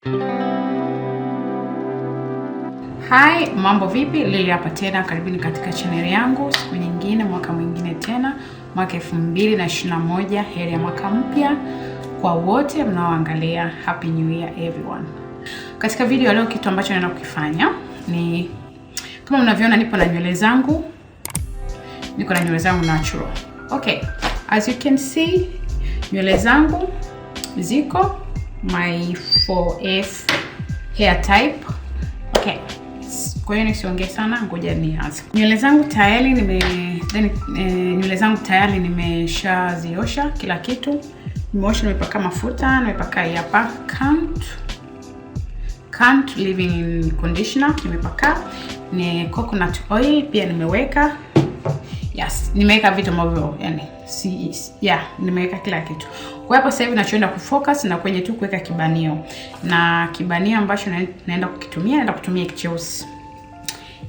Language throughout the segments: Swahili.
Hi, mambo vipi? Lili hapa tena, karibuni katika channel yangu. Siku nyingine, mwaka mwingine tena, mwaka 2021. Heri ya mwaka mpya kwa wote mnaoangalia. Happy New Year everyone. Katika video ya leo kitu ambacho naenda kukifanya ni kama mnavyoona, nipo na nywele zangu. Niko na nywele zangu natural. Okay, as you can see, nywele zangu ziko my 4F hair type. Okay. Kwa hiyo nisiongee sana, ngoja nianze. Nywele zangu tayari nimeshaziosha kila kitu. Nimeosha, nimepaka mafuta, nimepaka hapa can't living in conditioner, nimepaka ni coconut oil pia nimeweka. Yes, nimeweka vitu ambavyo nimeweka kila kitu. Kwa hapo sasa hivi nachoenda kufocus na kwenye tu kuweka kibanio. Na kibanio ambacho naenda kutumia kicheusi.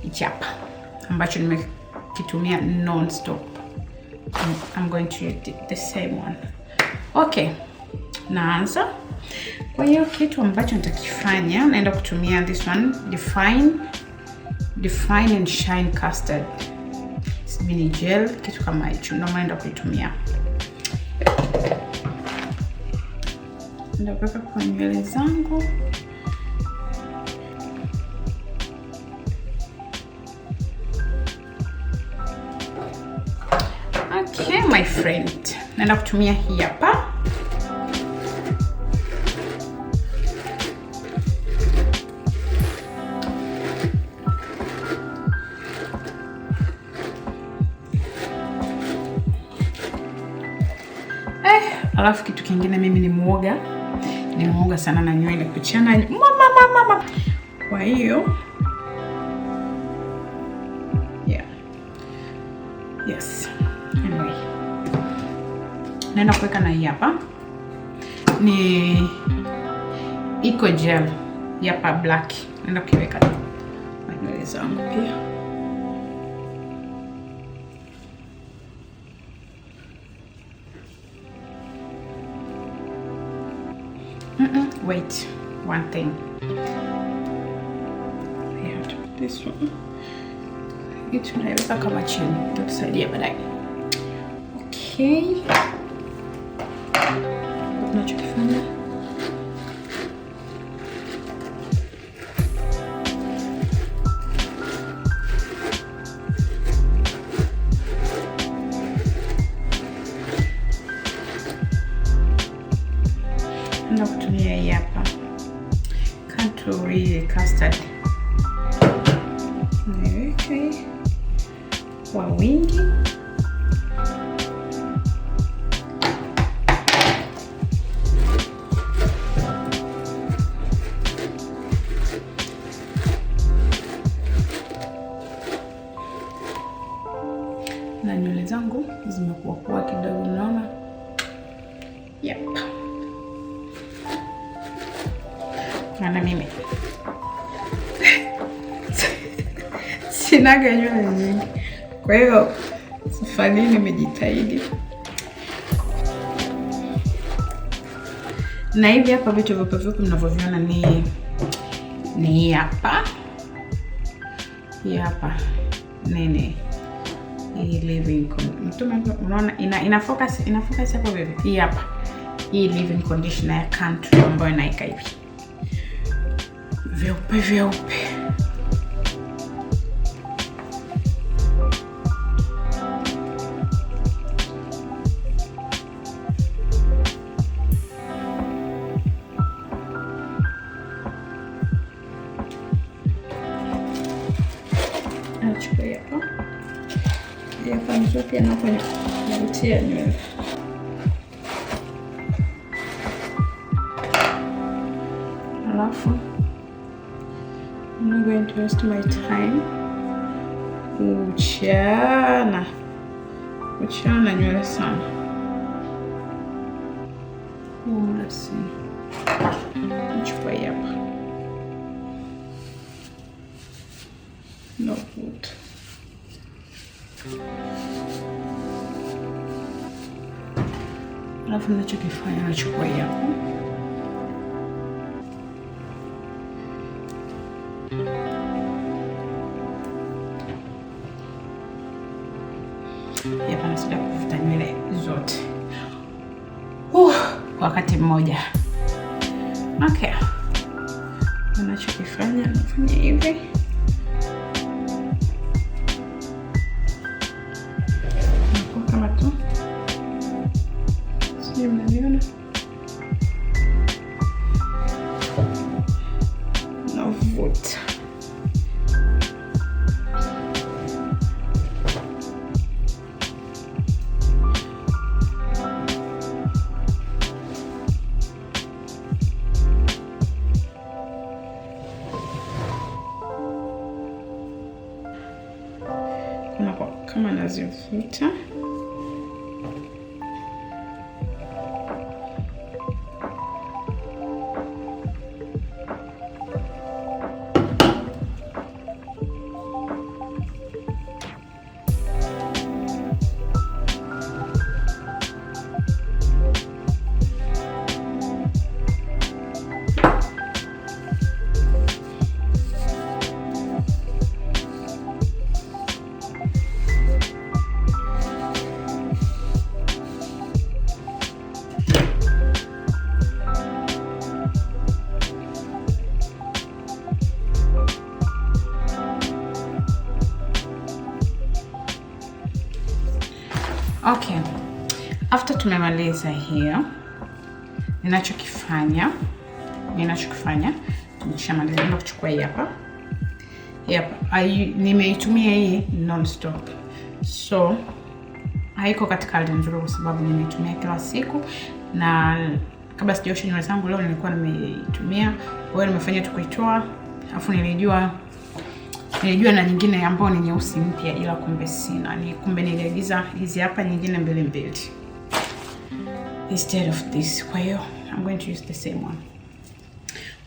Hichi hapa ambacho nimekitumia non stop. I'm going to use the same one. Okay. Naanza. Kwa hiyo kitu ambacho nitakifanya, naenda kutumia this one, define and shine custard mini gel, kitu kama hicho ndio naenda kuitumia. Ndio kuweka kwa nywele zangu. Okay my friend, naenda kutumia hii hapa. Alafu kitu kingine, mimi ni muoga sana na nywele kuchana mama. Kwa hiyo yes, anyway, naenda kuweka na hii hapa ni eco gel hapa black, naenda kuiweka na nywele zangu pia. Wait, one thing. I have to put this one. Itu naweka kama chini, tutasaidia baadaye. Okay. Tunachokifanya, na kutumia hii hapa country custard, niweke kwa wingi. Na nywele zangu zimekuwa kidogo, unaona? Yep. Na mimi sinaga nywele nyingi, kwa hiyo safari nimejitahidi. Na hivi hapa vitu vipi mnavyoviona ni hapa nene hii living conditioner. Unaona ina focus hapo vipi? Hii hapa, hii living conditioner ya country ambayo naika hivi vyeupe. Nachukua hapa ndio pia nafanya navutia nywele. Alafu I'm not going to waste my time kuchana nywele sana. Let's see. Nachukua hapa. No good. Alafu nachokifanya, nachukua hapa Hapa nasaidia kufuta nywele zote kwa wakati mmoja. Okay, ninachokifanya nafanya hivi. Kama tu sio, mnaviona navuta. Kama nazivuta Okay, after tumemaliza hiyo, ninachokifanya nimeshamaliza, ndio kuchukua hii hapa. Nimeitumia hii non stop, so haiko katika hali nzuri kwa sababu nimeitumia kila siku, na kabla sijaosha nywele zangu leo nilikuwa nimeitumia. Kwa hiyo nimefanya tu kuitoa, afu nilijua na nyingine ambayo ni nyeusi mpya, ila kumbe sina. Kumbe niliagiza hizi hapa nyingine mbili instead of this. Kwa hiyo I'm going to use the same one.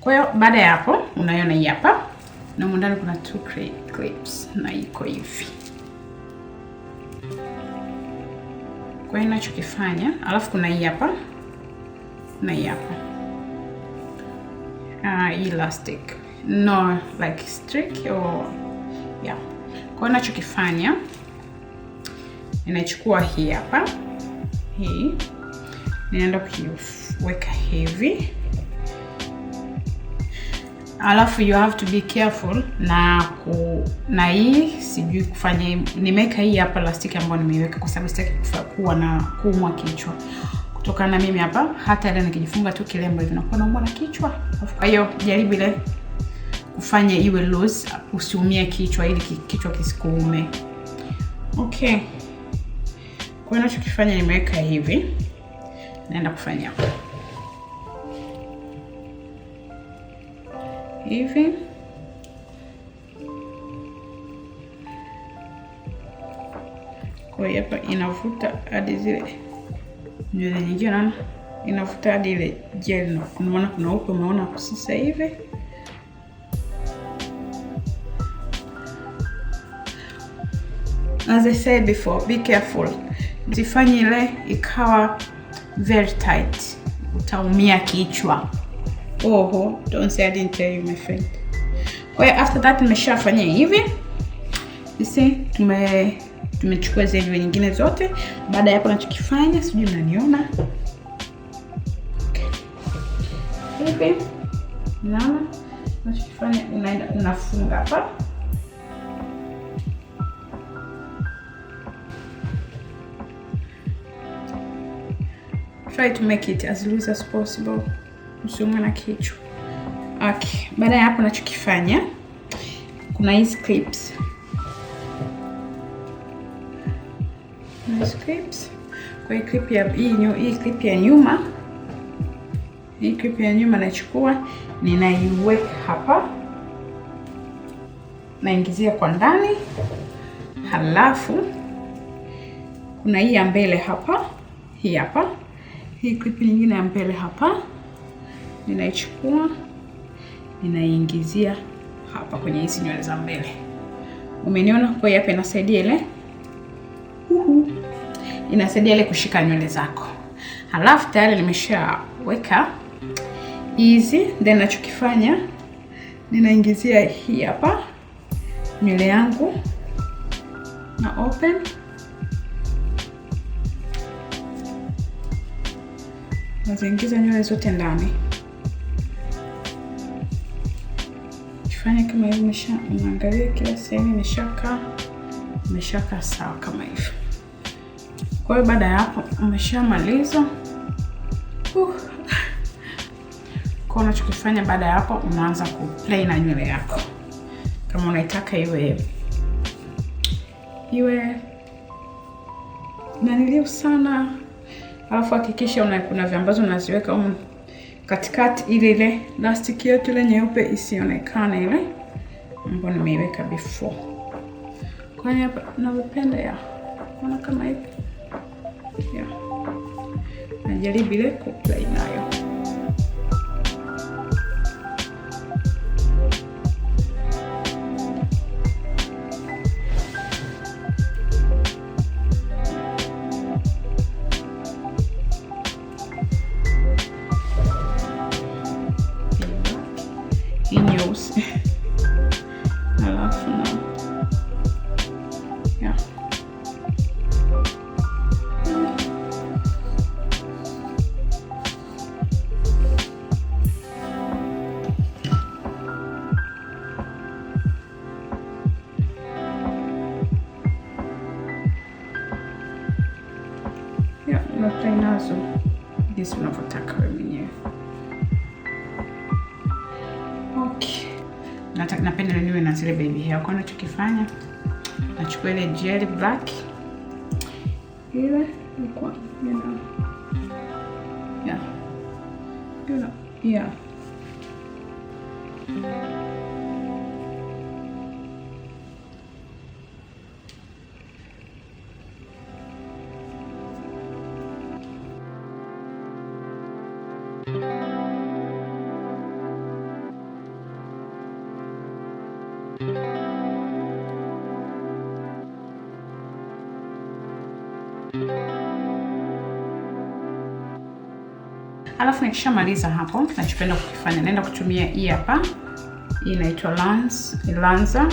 Kwa hiyo baada ya hapo unaiona hii hapa, na ndani kuna 2 clips na iko hivi. Kwa hiyo ninachokifanya, alafu kuna hii hapa na hii hapa. Elastic. No, like streak or yeah. Kwa hiyo ninachokifanya, ninachukua hii hapa. Hii ninaenda kuiweka hivi. Alafu you have to be careful na hii sijui kufanya. Nimeweka hii hapa plastiki ambayo nimeiweka kwa sababu sitaki kuwa na kuumwa kichwa. Kutokana na mimi hapa hata ile nikijifunga tu kilemba hivi nakuwa naumwa na kichwa. Kwa hiyo jaribu ile kufanya iwe loose, usiumie kichwa ili kichwa kisikuume. Okay. Kwa hiyo ninachokifanya nimeweka hivi. Naenda kufanya hivi. Kwa hiyo hapa inavuta hadi zile nywele nyingine, naona inavuta hadi ile gel. Unaona kuna huko, umeona sasa hivi. As I said before, be careful. Usifanye ile ikawa very tight, utaumia kichwa. Don't say I didn't tell you, my friend. Kwa hiyo after that nimeshafanya hivi. You see, tumechukua zile nyingine zote. Baada ya hapo nachokifanya, sijui mnaniona. Okay. Hivi. Naona nachokifanya, unafunga hapa. Try to make it as loose as possible. Usiumwe na kichwa. Okay, baada ya hapo nachokifanya, kuna hizi clips. Kwa hii clip ya hii clip ya nyuma. Hii clip ya nyuma nachukua, ninaiweka hapa. Naingizia kwa ndani. Halafu kuna hii ya mbele hapa. Hii hapa. Hii clip nyingine ya mbele hapa. Ninaichukua, ninaingizia hapa kwenye hizi nywele za mbele. Umeniona? Kwa hiyo hapa inasaidia ile inasaidia ile kushika nywele zako. Halafu tayari nimeshaweka hizi, then nachokifanya ninaingizia hii hapa nywele yangu na open. Naziingiza nywele zote ndani. Fanya kama hivi, unaangalia kila sehemu imeshaka sawa kama hivi. Kwa hiyo baada ya hapo umeshamaliza. Kwa unachokifanya baada ya hapo, unaanza kuplay na nywele yako. Kama unaitaka iwe naniliu sana, alafu hakikisha kuna viambazo unaziweka katikati, ile elastic yetu ile nyeupe isionekane, ile ambayo nimeiweka before. Kwa hiyo hapa napenda ona kama hivi. Najaribu ile kuplay nayo. Alafu na unaplay nazo jinsi unavyotaka wewe mwenyewe. Napenda niwe na zile baby hair. Kwa nachokifanya, nachukua ile gel black ile kwa Alafu nikishamaliza hapo, nachopenda kukifanya, naenda kutumia hii hapa. Hii inaitwa Lanza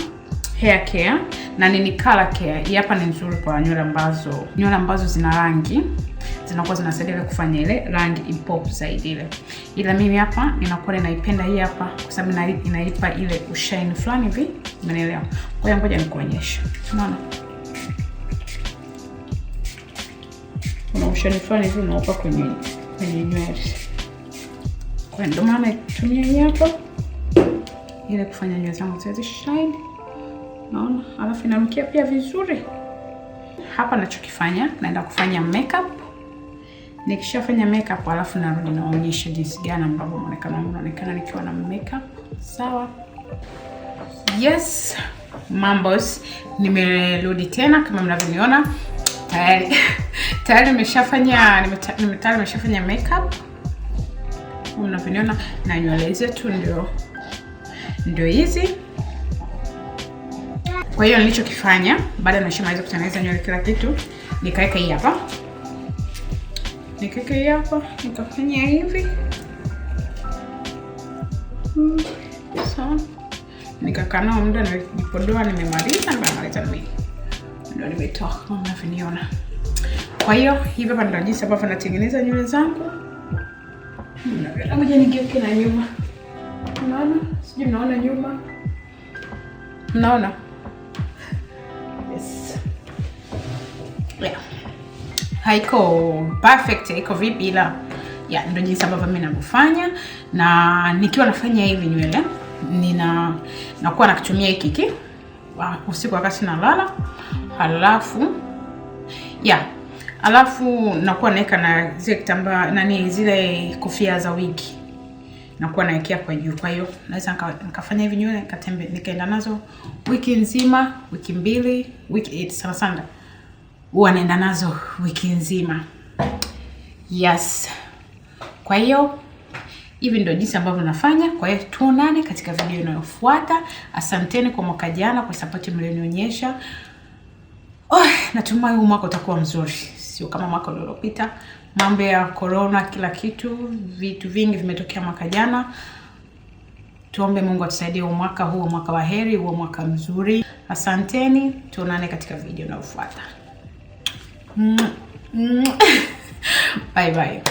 hair care na ni color care. Hii hapa ni nzuri kwa nywele ambazo zina rangi, zinakuwa zinasaidia kufanya ile rangi impop zaidi ile. Ila mimi hapa ninakuwa ninaipenda hii hapa kwa sababu inaipa ile ushine fulani hivi, umeelewa? Kwa hiyo ngoja nikuonyeshe. Unaona? Kuna ushine fulani hivi unaupa kwenye nywele. Kwa ndo maana natumia hii hapa ile kufanya nywele zangu ziwe shine. Naona? Alafu inanukia pia vizuri. Hapa nachokifanya, naenda kufanya makeup. Nikishafanya makeup alafu narudi naonyesha jinsi gani ambavyo unaonekana nikiwa na makeup. Sawa? Yes, mambos, nimerudi tena kama mnavyoniona. Tayari nimeshafanya makeup. Mnavyoniona na nywele zetu ndio hizi. Kwa hiyo nilichokifanya baada nimeshamaliza kutengeneza nywele kila kitu, nikaweka hii hapa. Nikafanya hivi. So, nikakaa nao muda na nipodoa, nimemaliza ndio nimetoa kama mnavyoniona. Kwa hiyo hivi hapa ndio jinsi ambavyo natengeneza nywele zangu. Ngoja nigeuke na nyuma. Unaona? Sijui mnaona nyuma. Mnaona? Yes. Yeah. Haiko perfect, haiko vipi, ila ndio jinsi ambavyo mimi ninafanya. Na nikiwa nafanya hivi nywele, nakuwa nakitumia hiki usiku wakati nalala. Alafu nakuwa naweka na zile kitambaa zile kofia za wiki. Nakuwa naekea kwa juu. Kwa hiyo naweza nikafanya hivi nywele nikaenda nazo wiki nzima, wiki mbili, wiki sana. Huwa naenda nazo wiki nzima. Yes. Kwa hiyo hivi ndio jinsi ambavyo nafanya. Kwa hiyo tuonane katika video inayofuata. Asanteni kwa mwaka jana kwa support mlionionyesha. Natumai huu mwaka utakuwa mzuri. Sio kama mwaka uliopita. Mambo ya corona, kila kitu, vitu vingi vimetokea mwaka jana. Tuombe Mungu atusaidie mwaka huu, mwaka wa heri, huo mwaka mzuri. Asanteni, tuonane katika video inayofuata. Bye bye.